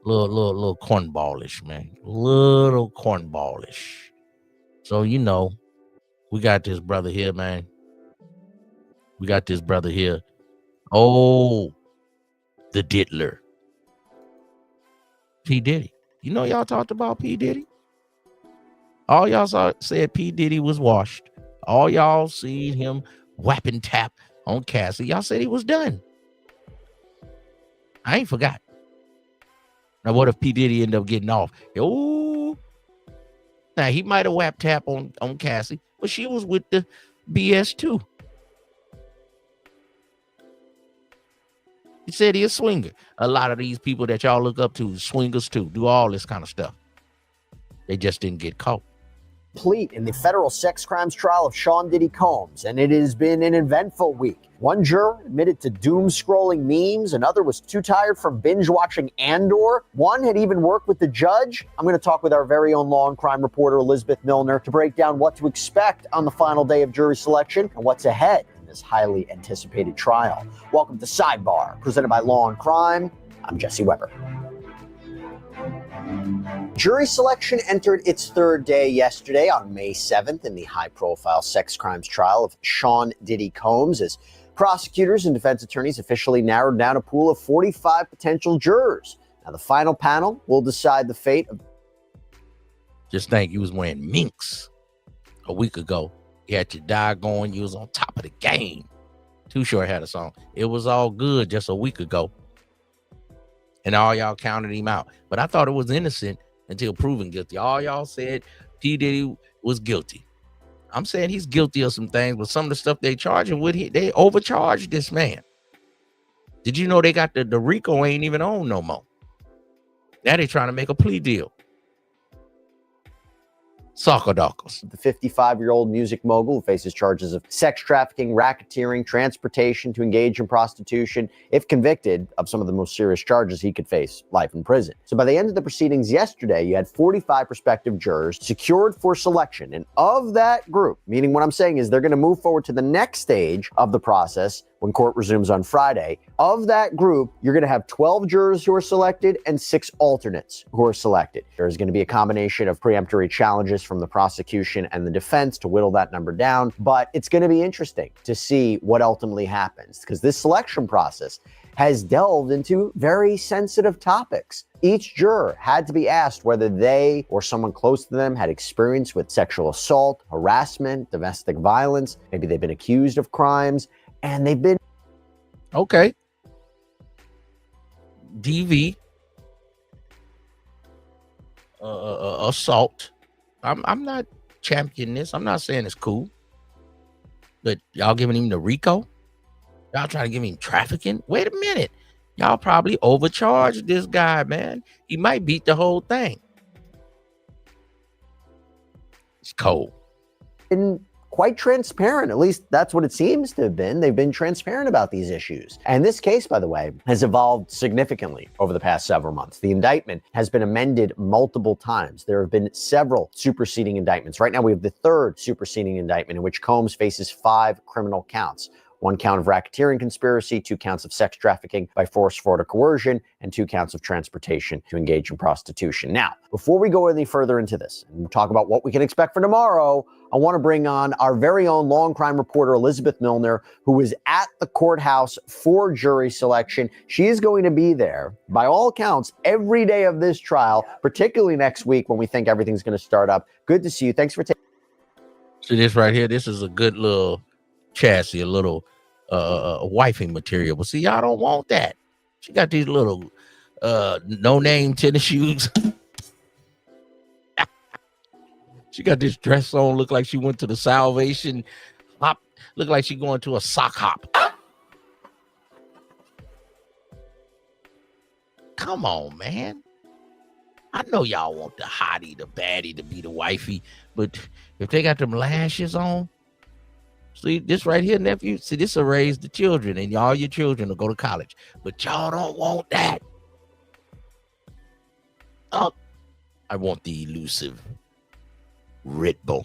cornballish, man. Little cornballish. So, we got this brother here, man. Oh, the diddler. P. Diddy. Y'all talked about P. Diddy? All y'all said P. Diddy was washed. All y'all seen him whapping tap on Cassie. Y'all said he was done. I ain't forgot. Now, what if P. Diddy ended up getting off? Oh, now he might have whapped tap on Cassie, but she was with the BS too. He said he a swinger. A lot of these people that y'all look up to, swingers too, do all this kind of stuff. They just didn't get caught. Complete in the federal sex crimes trial of Sean Diddy Combs, and it has been an eventful week. One juror admitted to doom-scrolling memes, another was too tired from binge-watching Andor. One had even worked with the judge. I'm going to talk with our very own law and crime reporter, Elizabeth Milner, to break down what to expect on the final day of jury selection and what's ahead in this highly anticipated trial. Welcome to Sidebar, presented by Law and Crime. I'm Jesse Weber. Jury selection entered its third day yesterday on May 7th in the high-profile sex crimes trial of Sean Diddy Combs, as prosecutors and defense attorneys officially narrowed down a pool of 45 potential jurors. Now, the final panel will decide the fate of... Just think you was wearing minks a week ago. You had your dye going. You was on top of the game. Too Short had a song. It was all good just a week ago. And all y'all counted him out. But I thought it was innocent until proven guilty. All y'all said P. Diddy was guilty. I'm saying he's guilty of some things, but some of the stuff they charge him with, they overcharged this man. Did you know they got the RICO ain't even on no more? Now they trying to make a plea deal. Soccer dockers. The 55-year-old music mogul who faces charges of sex trafficking, racketeering, transportation to engage in prostitution. If convicted of some of the most serious charges, he could face life in prison. So by the end of the proceedings yesterday, you had 45 prospective jurors secured for selection. And of that group, meaning what I'm saying is they're going to move forward to the next stage of the process when court resumes on Friday. Of that group, you're going to have 12 jurors who are selected and 6 alternates who are selected. There's going to be a combination of preemptory challenges from the prosecution and the defense to whittle that number down. But it's going to be interesting to see what ultimately happens, because this selection process has delved into very sensitive topics. Each juror had to be asked whether they or someone close to them had experience with sexual assault, harassment, domestic violence. Maybe they've been accused of crimes. And they've been okay. DV, assault. I'm not championing this. I'm not saying it's cool, but y'all giving him the RICO. Y'all trying to give him trafficking. Wait a minute. Y'all probably overcharged this guy, man. He might beat the whole thing. It's cold. Quite transparent. At least that's what it seems to have been. They've been transparent about these issues. And this case, by the way, has evolved significantly over the past several months. The indictment has been amended multiple times. There have been several superseding indictments. Right now, we have the third superseding indictment in which Combs faces 5 criminal counts. 1 count of racketeering conspiracy, 2 counts of sex trafficking by force, fraud, or coercion, and 2 counts of transportation to engage in prostitution. Now, before we go any further into this and talk about what we can expect for tomorrow, I want to bring on our very own law and crime reporter, Elizabeth Milner, who is at the courthouse for jury selection. She is going to be there, by all accounts, every day of this trial, particularly next week when we think everything's going to start up. Good to see you. Thanks for taking. See this right here? This is a good little chassis, a little wifing material. But see, y'all don't want that. She got these little no-name tennis shoes. She got this dress on, look like she went to the Salvation hop, look like she going to a sock hop. Come on, man. I know y'all want the hottie, the baddie to be the wifey, but if they got them lashes on, see this right here, nephew, see this will raise the children and all your children will go to college, but y'all don't want that. Oh, I want the elusive red bone.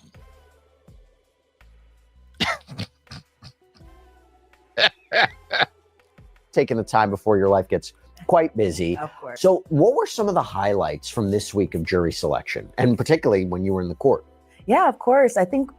Taking the time before your life gets quite busy. Of course. So what were some of the highlights from this week of jury selection, and particularly when you were in the court? Yeah, of course. I think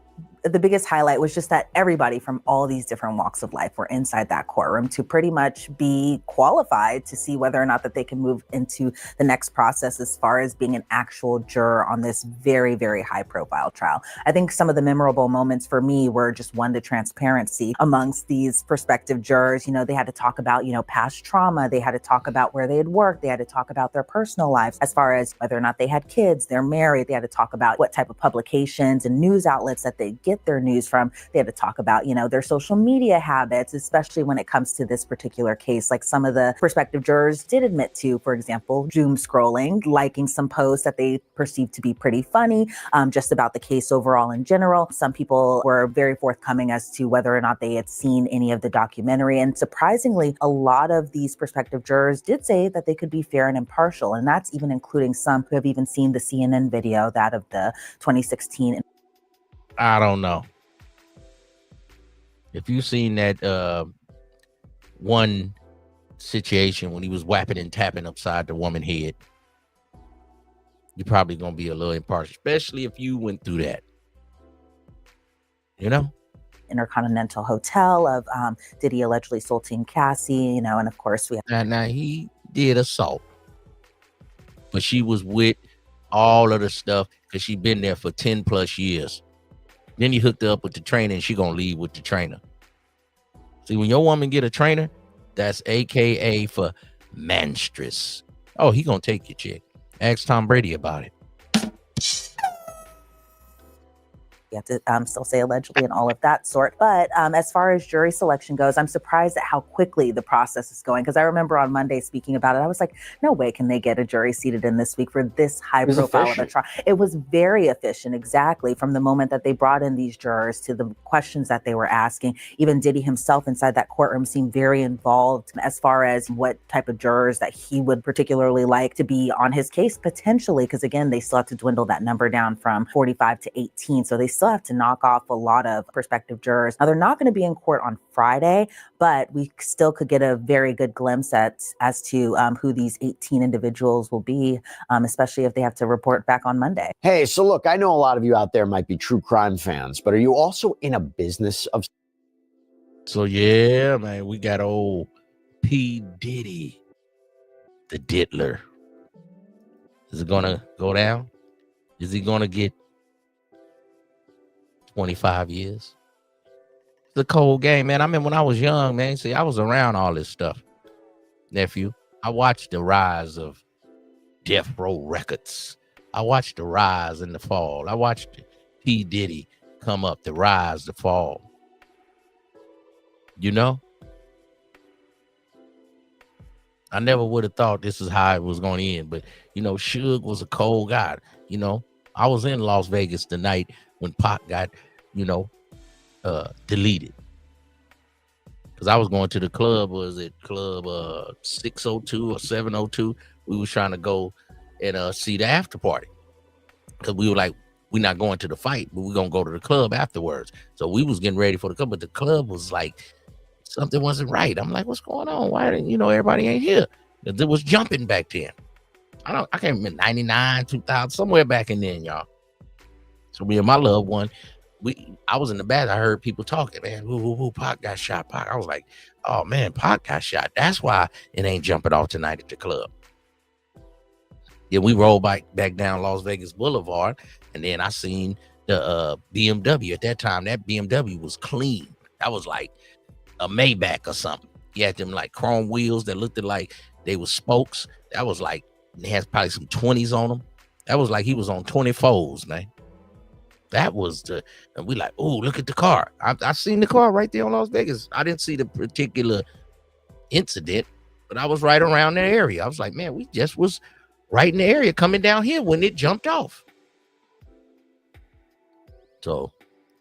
the biggest highlight was just that everybody from all these different walks of life were inside that courtroom to pretty much be qualified to see whether or not that they can move into the next process as far as being an actual juror on this very, very high profile trial. I think some of the memorable moments for me were just one, the transparency amongst these prospective jurors. You know, they had to talk about, you know, past trauma. They had to talk about where they had worked. They had to talk about their personal lives as far as whether or not they had kids, they're married. They had to talk about what type of publications and news outlets that they get their news from. They had to talk about, you know, their social media habits, especially when it comes to this particular case. Like some of the prospective jurors did admit to, for example, doom scrolling, liking some posts that they perceived to be pretty funny, just about the case overall in general. Some people were very forthcoming as to whether or not they had seen any of the documentary. And surprisingly, a lot of these prospective jurors did say that they could be fair and impartial. And that's even including some who have even seen the CNN video, that of the 2016. I don't know. If you've seen that one situation when he was whapping and tapping upside the woman's head, you're probably going to be a little impartial, especially if you went through that. You know? Intercontinental Hotel of Diddy allegedly assaulting Cassie, you know, and of course we have. Now he did assault, but she was with all of the stuff because she been there for 10 plus years. Then you hooked her up with the trainer and she gonna leave with the trainer. See, when your woman get a trainer, that's AKA for manstress. Oh, he gonna take your chick. Ask Tom Brady about it. You have to still say allegedly and all of that sort. But as far as jury selection goes, I'm surprised at how quickly the process is going. Because I remember on Monday speaking about it, I was like, no way can they get a jury seated in this week for this high profile of a trial. It was very efficient, exactly, from the moment that they brought in these jurors to the questions that they were asking. Even Diddy himself inside that courtroom seemed very involved as far as what type of jurors that he would particularly like to be on his case, potentially. Because again, they still have to dwindle that number down from 45 to 18. So they still have to knock off a lot of prospective jurors. Now, they're not going to be in court on Friday, but we still could get a very good glimpse as to who these 18 individuals will be, especially if they have to report back on Monday. Hey, so look, I know a lot of you out there might be true crime fans, but are you also in a business of... So yeah, man, we got old P. Diddy, the diddler. Is it gonna go down? Is he gonna get 25 years? It's a cold game, man. I mean, when I was young, man, see, I was around all this stuff, nephew. I watched the rise of Death Row Records. I watched the rise and the fall. I watched P. Diddy come up, the rise, the fall. You know? I never would have thought this is how it was going to end, but, you know, Suge was a cold guy. You know, I was in Las Vegas the night when Pac got, you know, deleted. Because I was going to the club, was it Club 602 or 702? We was trying to go and see the after party. Because we were like, we're not going to the fight, but we're going to go to the club afterwards. So we was getting ready for the club, but the club was like, something wasn't right. I'm like, what's going on? Why didn't, you know, everybody ain't here? There was jumping back then. I can't remember, 99, 2000, somewhere back in then, y'all. So me and my loved one, I was in the back. I heard people talking, man, who Pac got shot, Pac. I was like, oh man, Pac got shot. That's why it ain't jumping off tonight at the club. Yeah, we rolled back down Las Vegas Boulevard, and then I seen the BMW. At that time, that BMW was clean. That was like a Maybach or something. He had them like chrome wheels that looked like they were spokes. That was like, they had probably some 20s on them. That was like he was on 24s, man. That was and we like, oh, look at the car. I seen the car right there on Las Vegas. I didn't see the particular incident, but I was right around that area. I was like, man, we just was right in the area coming down here when it jumped off. So,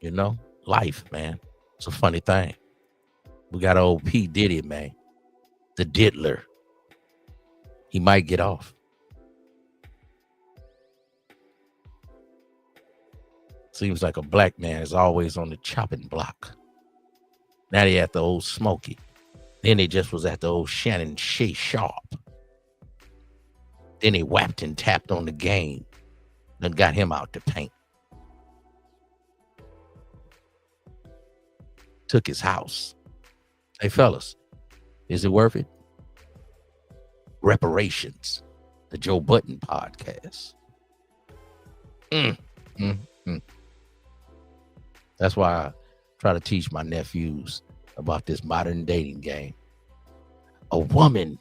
you know, life, man. It's a funny thing. We got old P. Diddy, man. The diddler. He might get off. Seems like a black man is always on the chopping block. Now they at the old Smokey. Then they just was at the old Shannon Shea Sharp. Then they whapped and tapped on the game. Then got him out the paint. took his house. Hey, fellas, is it worth it? Reparations, the Joe Budden podcast. That's why I try to teach my nephews about this modern dating game. A woman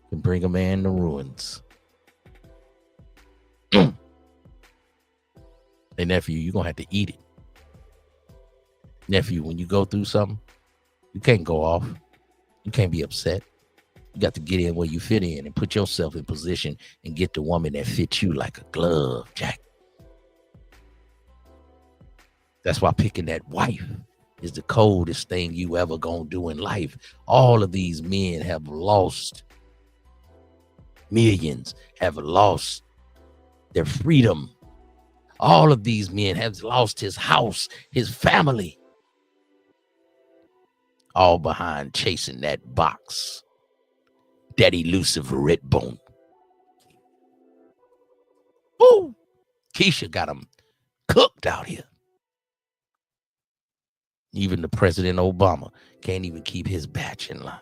can bring a man to ruins. Hey, nephew, you're going to have to eat it. Nephew, when you go through something, you can't go off. You can't be upset. You got to get in where you fit in and put yourself in position and get the woman that fits you like a glove, Jack. That's why picking that wife is the coldest thing you ever gonna do in life. All of these men have lost, millions have lost their freedom. All of these men have lost his house, his family, all behind chasing that box, that elusive red bone. Woo! Keisha got him cooked out here. Even the President Obama can't even keep his batch in line.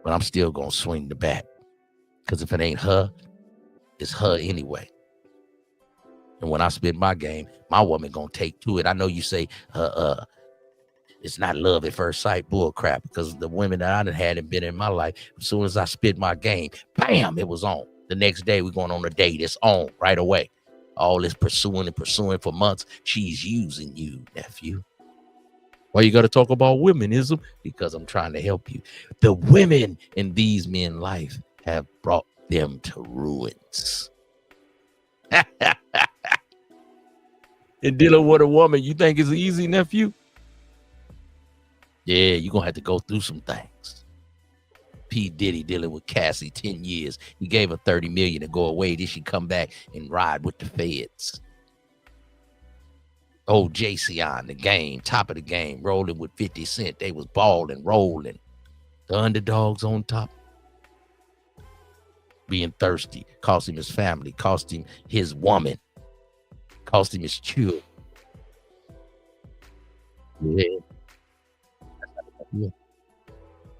But I'm still going to swing the bat. Because if it ain't her, it's her anyway. And when I spit my game, my woman going to take to it. I know you say it's not love at first sight, bull crap. Because the women that I done had and been in my life, as soon as I spit my game, bam, it was on. The next day, we're going on a date. It's on right away. All this pursuing for months. She's using you, nephew. Why you got to talk about womenism? Because I'm trying to help you. The women in these men's life have brought them to ruins. And dealing with a woman, you think it's easy, nephew? Yeah, you're going to have to go through some things. P. Diddy dealing with Cassie 10 years. He gave her $30 million to go away. Then she come back and ride with the feds. Old JC on the game, top of the game, rolling with 50 Cent. They was balling, rolling. The underdogs on top. Being thirsty. Cost him his family. Cost him his woman. Cost him his children. Yeah.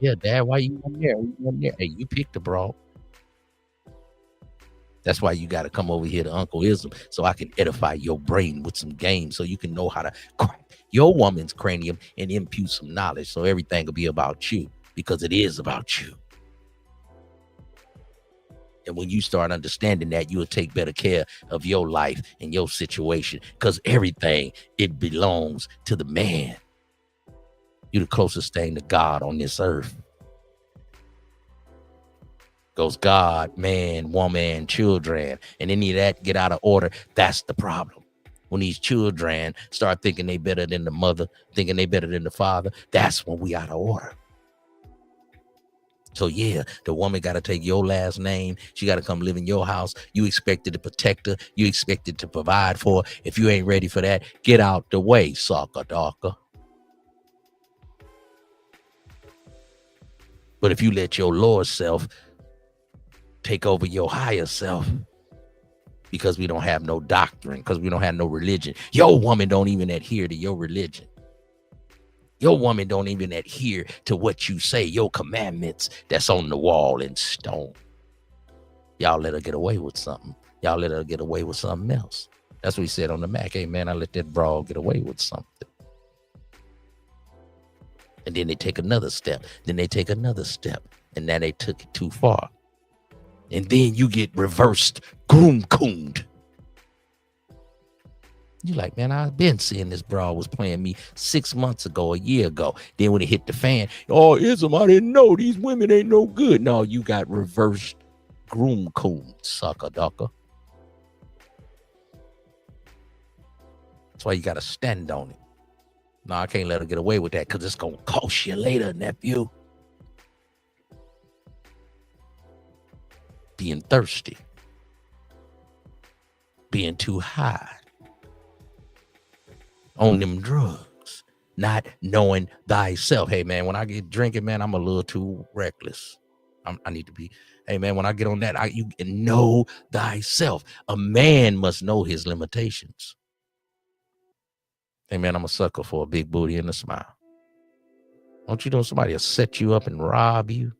Yeah, Dad, why you in there? Hey, you picked the broad. That's why you got to come over here to Uncle Ism so I can edify your brain with some games so you can know how to crack your woman's cranium and impute some knowledge so everything will be about you because it is about you. And when you start understanding that, you will take better care of your life and your situation because everything, it belongs to the man. You're the closest thing to God on this earth. Goes God, man, woman, children, and any of that get out of order. That's the problem. When these children start thinking they better than the mother, thinking they better than the father, that's when we out of order. So yeah, the woman got to take your last name. She got to come live in your house. You expected to protect her. You expected to provide for her. If you ain't ready for that, get out the way, sucker darker. But if you let your lower self take over your higher self, because we don't have no doctrine, because we don't have no religion, your woman don't even adhere to your religion. Your woman don't even adhere to what you say, your commandments that's on the wall in stone. Y'all let her get away with something. Y'all let her get away with something else. That's what he said on the Mac. Hey, man, I let that broad get away with something. And then they take another step. Then they take another step. And now they took it too far. And then you get reversed groom-cooned. You're like, man, I've been seeing this broad was playing me 6 months ago, a year ago. Then when it hit the fan, oh, Ism, I didn't know. These women ain't no good. No, you got reversed groom-cooned, sucker ducker. That's why you got to stand on it. No, I can't let her get away with that because it's going to cost you later, nephew. Being thirsty. Being too high. On them drugs. Not knowing thyself. Hey, man, when I get drinking, man, I'm a little too reckless. I need to be. Hey, man, when I get on that, you know thyself. A man must know his limitations. Hey, man, I'm a sucker for a big booty and a smile. Don't you know somebody will set you up and rob you?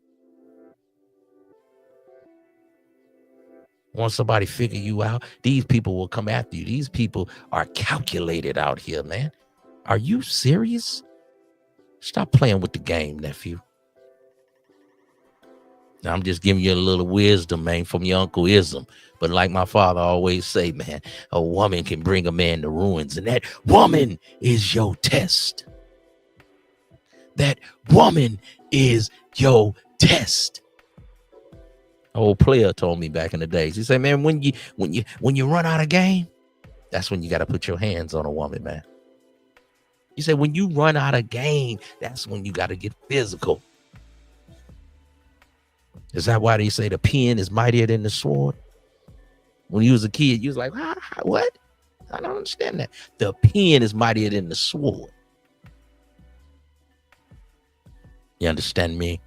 Once somebody figure you out, these people will come after you. These people are calculated out here, man. Are you serious? Stop playing with the game, nephew. Now, I'm just giving you a little wisdom, man, from your Uncle IZM. But like my father always say, man, a woman can bring a man to ruins, and that woman is your test. That woman is your test. Old player told me back in the days. He said, man, when you run out of game, that's when you got to put your hands on a woman, man. He said, when you run out of game, that's when you got to get physical. Is that why they say the pen is mightier than the sword? When you was a kid, you was like, what? I don't understand that. The pen is mightier than the sword. You understand me?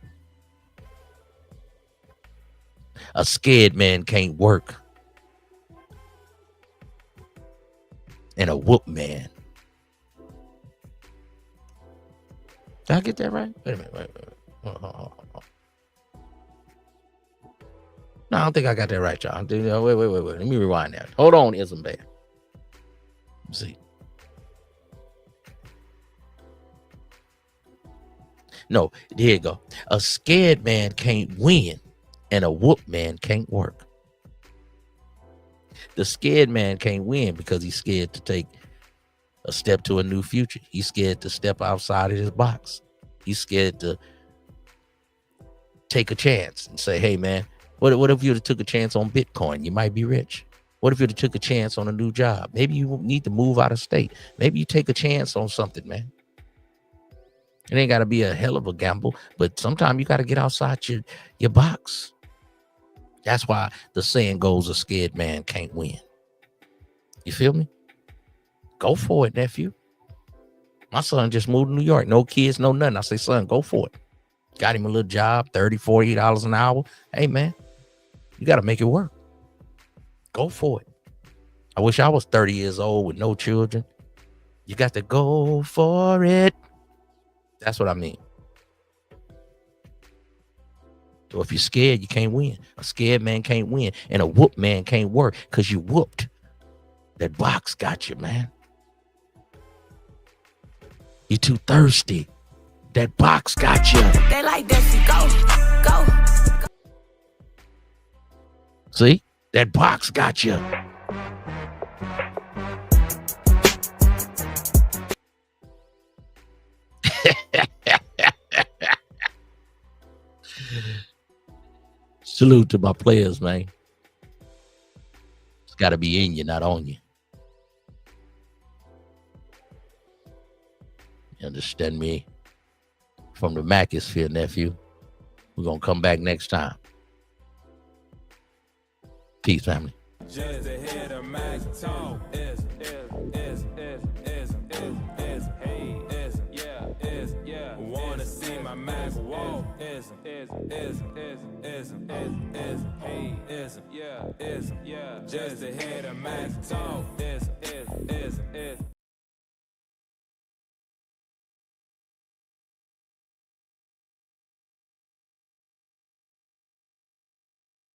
A scared man can't work. And a whoop man. Did I get that right? Wait a minute. Wait. No, I don't think I got that right, y'all. Wait. Let me rewind that. Hold on, IZM Bear. Let's see. No, here you go. A scared man can't win, and a whoop man can't work. The scared man can't win because he's scared to take a step to a new future. He's scared to step outside of his box. He's scared to take a chance and say, hey, man, what if you took a chance on Bitcoin? You might be rich. What if you took a chance on a new job? Maybe you need to move out of state. Maybe you take a chance on something, man. It ain't got to be a hell of a gamble, but sometimes you got to get outside your box. That's why the saying goes, a scared man can't win. You feel me? Go for it, nephew. My son just moved to New York. No kids, no nothing. I say, son, go for it. Got him a little job, $30, $40 an hour. Hey, man, you got to make it work. Go for it. I wish I was 30 years old with no children. You got to go for it. That's what I mean. So if you're scared, you can't win. A scared man can't win. And a whoop man can't work because you whooped. That box got you, man. You too thirsty. That box got you. They like that, go. See? That box got you. Salute to my players, man. It's got to be in you, not on you. You understand me? From the Macosphere, nephew. We're going to come back next time. Peace, family. Just ahead of Mac Talk is wanna see my Mac walk is just ahead of Mac Talk is